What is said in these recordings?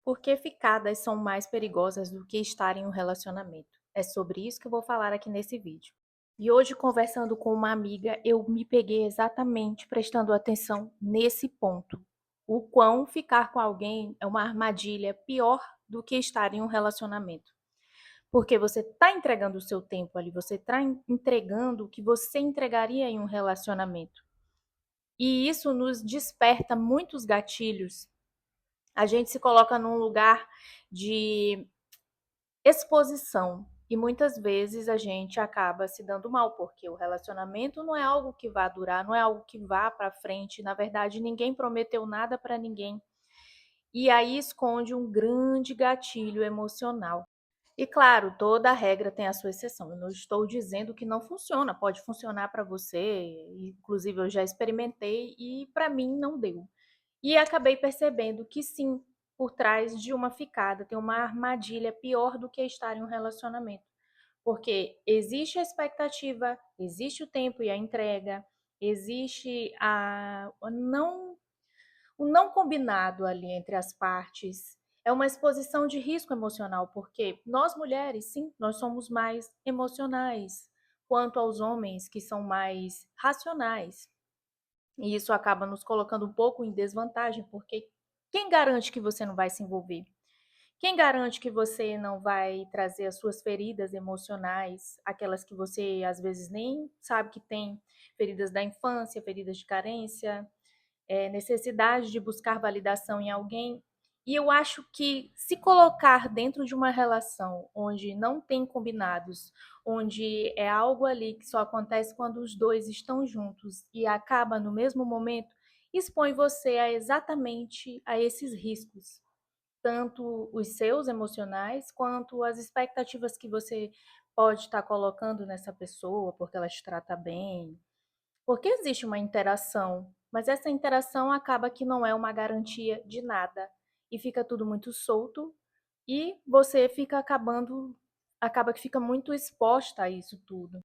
Por que ficadas são mais perigosas do que estar em um relacionamento? É sobre isso que eu vou falar aqui nesse vídeo. E hoje, conversando com uma amiga, eu me peguei exatamente prestando atenção nesse ponto. O quão ficar com alguém é uma armadilha pior do que estar em um relacionamento. Porque você está entregando o seu tempo ali, você está entregando o que você entregaria em um relacionamento. E isso nos desperta muitos gatilhos. A gente se coloca num lugar de exposição e muitas vezes a gente acaba se dando mal, porque o relacionamento não é algo que vá durar, não é algo que vá para frente. Na verdade, ninguém prometeu nada para ninguém. E aí esconde um grande gatilho emocional. E claro, toda regra tem a sua exceção. Eu não estou dizendo que não funciona, pode funcionar para você. Inclusive, eu já experimentei e para mim não deu. E acabei percebendo que sim, por trás de uma ficada tem uma armadilha pior do que estar em um relacionamento. Porque existe a expectativa, existe o tempo e a entrega, existe o não combinado ali entre as partes. É uma exposição de risco emocional, porque nós mulheres, sim, nós somos mais emocionais, quanto aos homens que são mais racionais. E isso acaba nos colocando um pouco em desvantagem, porque quem garante que você não vai se envolver? Quem garante que você não vai trazer as suas feridas emocionais, aquelas que você às vezes nem sabe que tem, feridas da infância, feridas de carência, necessidade de buscar validação em alguém. E eu acho que se colocar dentro de uma relação onde não tem combinados, onde é algo ali que só acontece quando os dois estão juntos e acaba no mesmo momento, expõe você a exatamente a esses riscos, tanto os seus emocionais quanto as expectativas que você pode estar colocando nessa pessoa, porque ela te trata bem, porque existe uma interação, mas essa interação acaba que não é uma garantia de nada e fica tudo muito solto e você acaba que fica muito exposta a isso tudo.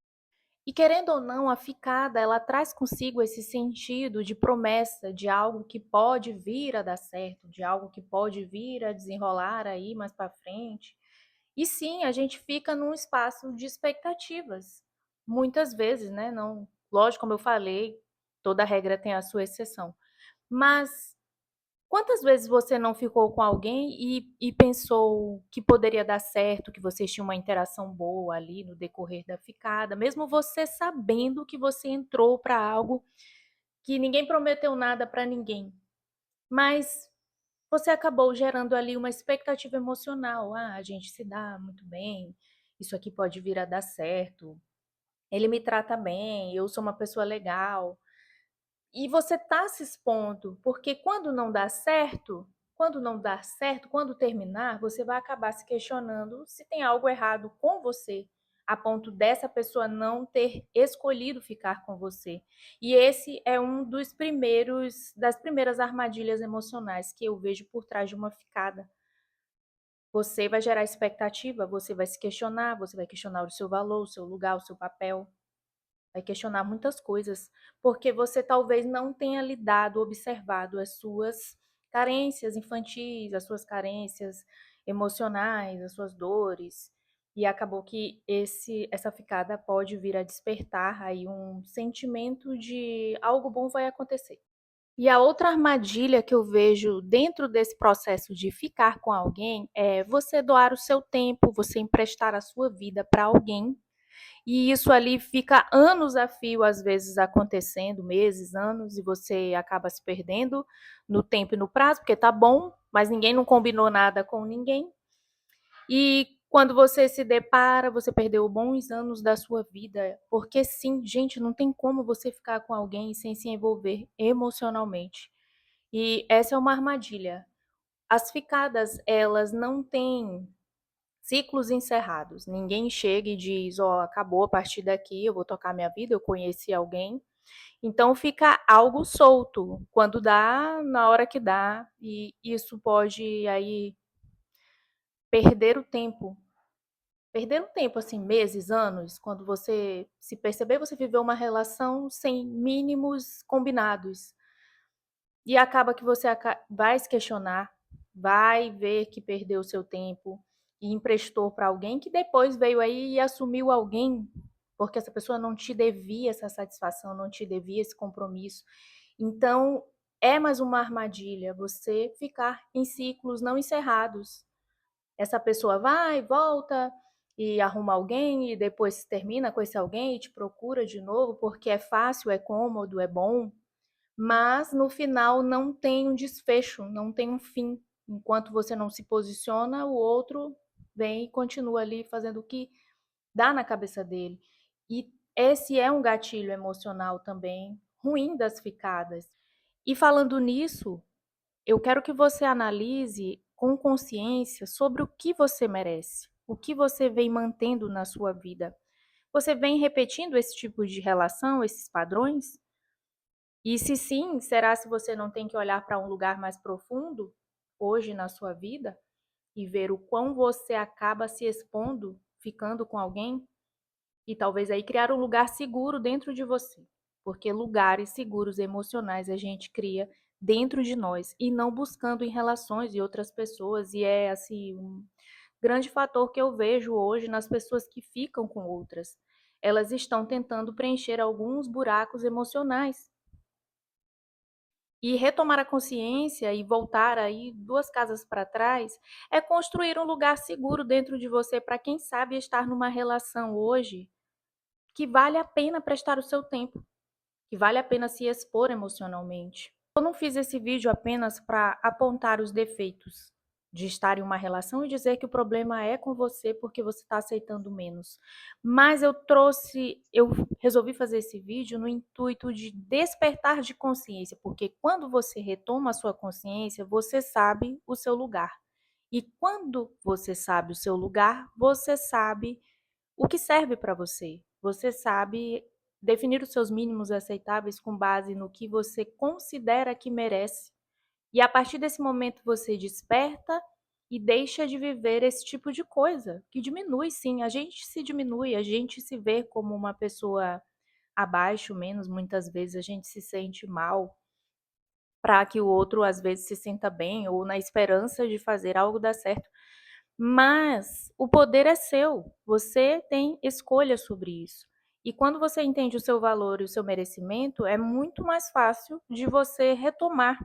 E querendo ou não, a ficada, ela traz consigo esse sentido de promessa, de algo que pode vir a dar certo, de algo que pode vir a desenrolar aí mais para frente. E sim, a gente fica num espaço de expectativas. Muitas vezes, né? Não, lógico, como eu falei, toda regra tem a sua exceção. Mas quantas vezes você não ficou com alguém e pensou que poderia dar certo, que vocês tinham uma interação boa ali no decorrer da ficada, mesmo você sabendo que você entrou para algo que ninguém prometeu nada para ninguém, mas você acabou gerando ali uma expectativa emocional. Ah, a gente se dá muito bem, isso aqui pode vir a dar certo, ele me trata bem, eu sou uma pessoa legal. E você está se expondo, porque quando não dar certo, quando terminar, você vai acabar se questionando se tem algo errado com você, a ponto dessa pessoa não ter escolhido ficar com você. E esse é um dos primeiros das primeiras armadilhas emocionais que eu vejo por trás de uma ficada. Você vai gerar expectativa, você vai se questionar, você vai questionar o seu valor, o seu lugar, o seu papel. Vai questionar muitas coisas, porque você talvez não tenha lidado, observado as suas carências infantis, as suas carências emocionais, as suas dores, e acabou que essa ficada pode vir a despertar aí um sentimento de algo bom vai acontecer. E a outra armadilha que eu vejo dentro desse processo de ficar com alguém é você doar o seu tempo, você emprestar a sua vida para alguém e isso ali fica anos a fio, às vezes, acontecendo, meses, anos, e você acaba se perdendo no tempo e no prazo, porque tá bom, mas ninguém não combinou nada com ninguém. E quando você se depara, você perdeu bons anos da sua vida, porque sim, gente, não tem como você ficar com alguém sem se envolver emocionalmente. E essa é uma armadilha. As ficadas, elas não têm ciclos encerrados. Ninguém chega e diz, ó, acabou a partir daqui, eu vou tocar minha vida, eu conheci alguém. Então fica algo solto, quando dá, na hora que dá, e isso pode aí perder o tempo. Perder o tempo, assim, meses, anos, quando você se perceber, você viveu uma relação sem mínimos combinados. E acaba que você vai se questionar. vai ver que perdeu o seu tempo e emprestou para alguém que depois veio aí e assumiu alguém, porque essa pessoa não te devia essa satisfação, não te devia esse compromisso. Então, é mais uma armadilha você ficar em ciclos não encerrados. Essa pessoa vai, volta e arruma alguém e depois termina com esse alguém e te procura de novo porque é fácil, é cômodo, é bom, mas no final não tem um desfecho, não tem um fim. Enquanto você não se posiciona, o outro vem e continua ali fazendo o que dá na cabeça dele. E esse é um gatilho emocional também ruim das ficadas. E falando nisso, eu quero que você analise com consciência sobre o que você merece, o que você vem mantendo na sua vida. Você vem repetindo esse tipo de relação, esses padrões? E se sim, será se você não tem que olhar para um lugar mais profundo hoje na sua vida e ver o quão você acaba se expondo, ficando com alguém? E talvez aí criar um lugar seguro dentro de você, porque lugares seguros emocionais a gente cria dentro de nós e não buscando em relações e outras pessoas, e é assim um grande fator que eu vejo hoje nas pessoas que ficam com outras. Elas estão tentando preencher alguns buracos emocionais. E retomar a consciência e voltar aí 2 casas para trás, é construir um lugar seguro dentro de você para quem sabe estar numa relação hoje que vale a pena prestar o seu tempo, que vale a pena se expor emocionalmente. Eu não fiz esse vídeo apenas para apontar os defeitos de estar em uma relação e dizer que o problema é com você porque você está aceitando menos. Mas eu resolvi fazer esse vídeo no intuito de despertar de consciência, porque quando você retoma a sua consciência, você sabe o seu lugar. E quando você sabe o seu lugar, você sabe o que serve para você. Você sabe definir os seus mínimos aceitáveis com base no que você considera que merece. E a partir desse momento você desperta e deixa de viver esse tipo de coisa, que diminui sim, a gente se diminui, a gente se vê como uma pessoa abaixo, menos, muitas vezes a gente se sente mal para que o outro às vezes se sinta bem ou na esperança de fazer algo dar certo. Mas o poder é seu, você tem escolha sobre isso. E quando você entende o seu valor e o seu merecimento, é muito mais fácil de você retomar,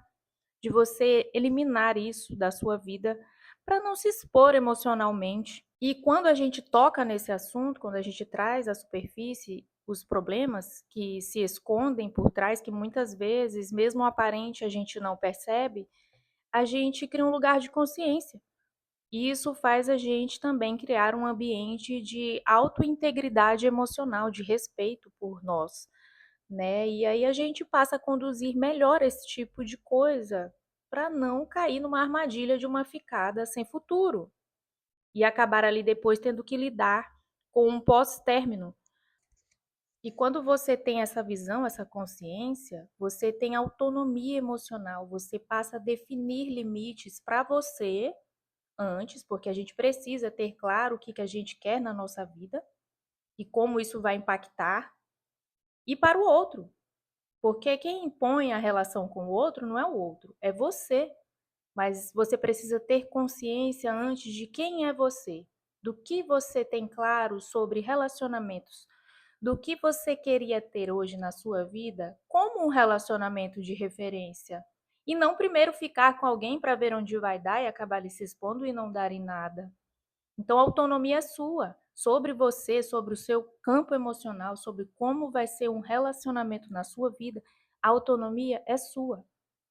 de você eliminar isso da sua vida para não se expor emocionalmente. E quando a gente toca nesse assunto, quando a gente traz à superfície os problemas que se escondem por trás, que muitas vezes, mesmo aparente, a gente não percebe, a gente cria um lugar de consciência. E isso faz a gente também criar um ambiente de autointegridade emocional, de respeito por nós, né? E aí a gente passa a conduzir melhor esse tipo de coisa para não cair numa armadilha de uma ficada sem futuro e acabar ali depois tendo que lidar com um pós-término. E quando você tem essa visão, essa consciência, você tem autonomia emocional, você passa a definir limites para você antes, porque a gente precisa ter claro o que a gente quer na nossa vida e como isso vai impactar, e para o outro, porque quem impõe a relação com o outro não é o outro, é você. Mas você precisa ter consciência antes de quem é você, do que você tem claro sobre relacionamentos, do que você queria ter hoje na sua vida como um relacionamento de referência. E não primeiro ficar com alguém para ver onde vai dar e acabar ali se expondo e não dar em nada. Então, a autonomia é sua, sobre você, sobre o seu campo emocional, sobre como vai ser um relacionamento na sua vida. A autonomia é sua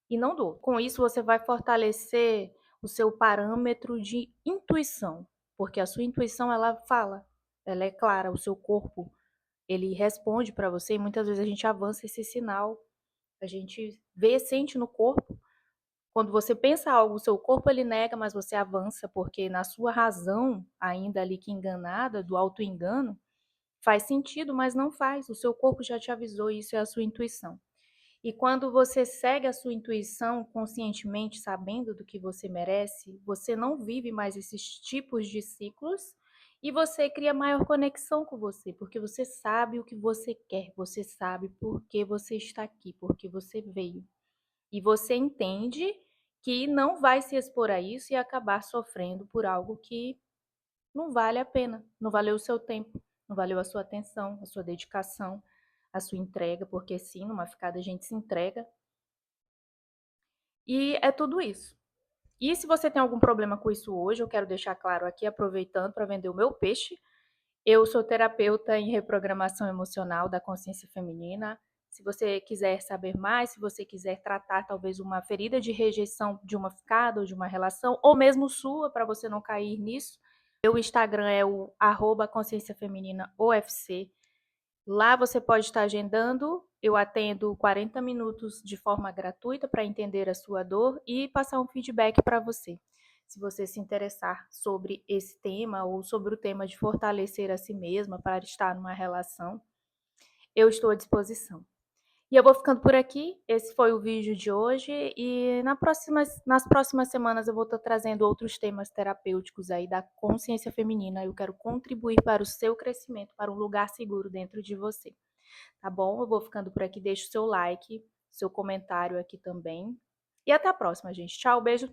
e não do outro. Com isso, você vai fortalecer o seu parâmetro de intuição, porque a sua intuição ela fala, ela é clara, o seu corpo ele responde para você e muitas vezes a gente avança esse sinal, a gente vê, sente no corpo. Quando você pensa algo, o seu corpo ele nega, mas você avança, porque na sua razão, ainda ali que enganada, do auto-engano, faz sentido, mas não faz. O seu corpo já te avisou, isso é a sua intuição. E quando você segue a sua intuição conscientemente, sabendo do que você merece, você não vive mais esses tipos de ciclos e você cria maior conexão com você, porque você sabe o que você quer, você sabe por que você está aqui, por que você veio. E você entende que não vai se expor a isso e acabar sofrendo por algo que não vale a pena, não valeu o seu tempo, não valeu a sua atenção, a sua dedicação, a sua entrega, porque sim, numa ficada a gente se entrega. E é tudo isso. E se você tem algum problema com isso hoje, eu quero deixar claro aqui, aproveitando para vender o meu peixe. Eu sou terapeuta em reprogramação emocional da consciência feminina. Se você quiser saber mais, se você quiser tratar talvez uma ferida de rejeição de uma ficada ou de uma relação, ou mesmo sua, para você não cair nisso, meu Instagram é o @conscienciafemininaofc. Lá você pode estar agendando, eu atendo 40 minutos de forma gratuita para entender a sua dor e passar um feedback para você. Se você se interessar sobre esse tema ou sobre o tema de fortalecer a si mesma para estar numa relação, eu estou à disposição. E eu vou ficando por aqui. Esse foi o vídeo de hoje e nas próximas semanas eu vou estar trazendo outros temas terapêuticos aí da consciência feminina. Eu quero contribuir para o seu crescimento, para um lugar seguro dentro de você. Tá bom? Eu vou ficando por aqui. Deixa o seu like, seu comentário aqui também. E até a próxima, gente. Tchau, beijo.